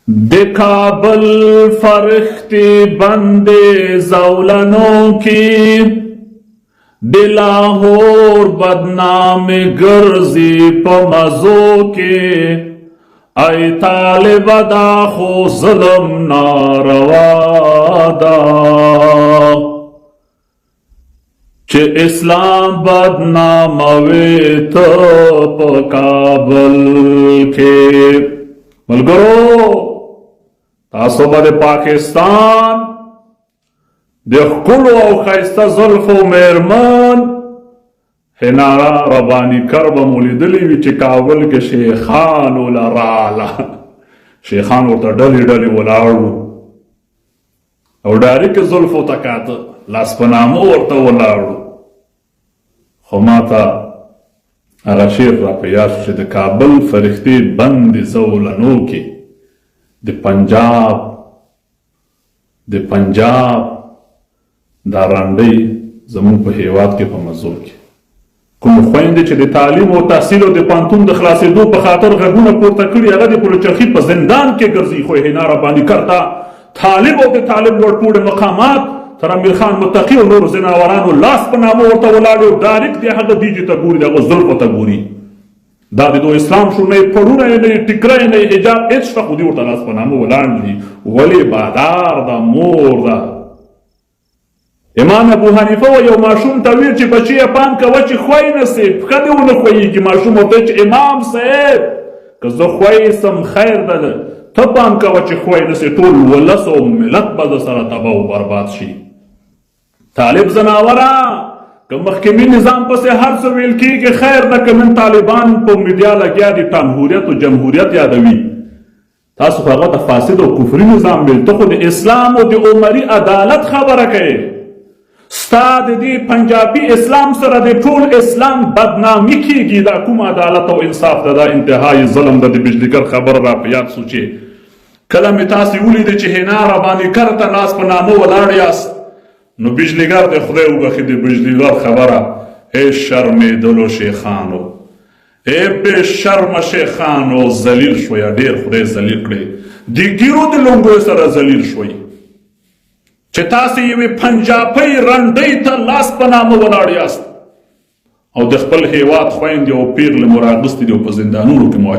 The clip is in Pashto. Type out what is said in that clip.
د کابل فرښتې بندې زولنو کې د لاهور بدنامې ګرځي په مزو کې ای طالبه دا خو ظلم ناروا ده چې اسلام بدناموي ته په کابل کې. ملګرو تاسو به د پاکستان د ښکلو او ښایسته زلفو میرمن حنا رباني کر به مو لیدلي وي چې کابل کې شیخان ولراله شیخان ورته ډلې ډلې ولاړ وو او ډارې کې زلفو ته کاته لاس په نامه ورته ولاړ وو. خو ما ته هغه شعر را په یاد شو چې د کابل فرښتې بندې زولنو کې د پنجاب دا رانډۍ زموږ په هیواد کې په مزو کې کوم خویندې چې د تعلیم او تحصیل او د پوهنتون د خلاصېدو په خاطر غږونه پورته کړي هغه د پلچرخي په زندان کې ګرځي. خو حنا رباني کرتا طالب او د طالب لوړپوړي مقامات تر امیر خان متقي او نورو ځناورانو لاس په نامه ورته ولاړ او ډایرکټ دی هغه دیجې ته ګوري د هغه زلفو ته ګوري. دا د دو اسلام شو نه پړونه نه ټیکری نه حجاب هېڅ شته خو دې ورته لاس په نامه ولاړ دي. ولې بادار ده مور ده. امام ابو حنیفه و یو ماشوم ته ویل چې بچیه پام کوه چې خوی نه سي پښه دې ونه خویږي. ماشوم ورته چې امام صاحب که زه خوی سم خیر ده ته پام کوه چې خوی نه سي ټول ولس او ملت به د سره تباه و برباد شي. طالب زناوره که محکمي نظام پسې هر څه ویل کېږي خیر ده که نن طالبان په میډیا لګیا دي جمهوریت او جمهوریت یادوي تاسو خو هغه ته فاسد او کفري نظام ویل ته خو د اسلام او د عمري عدالت خبره کوې. ستا د دې پنجابي اسلام سره د ټول اسلام بدنامي کېږي. دا کوم عدالت او انصاف ده؟ دا انتهایی ظلم ده. د بجلیګر خبره را په یاد سو چې کله مې تاسې ولیده چې حنا رباني کر ته لاس په نامه ولاړ یاست نو بجلیګر د خدای وبخښي د بجلیګر خبره ای شرمېدلو شیخانو ای بې شرمه شیخانو ذلیل شوی ډېر خدای ذلیل کړی د ګیرو د لونګو سره ذلیل شوی چې تاسې یوې پنجابۍ رنډۍ ته لاس په نامه ولاړ یاست او د خپل هیواد خویندې او پیر له مو راغوستي دي او په زندانونو کې مو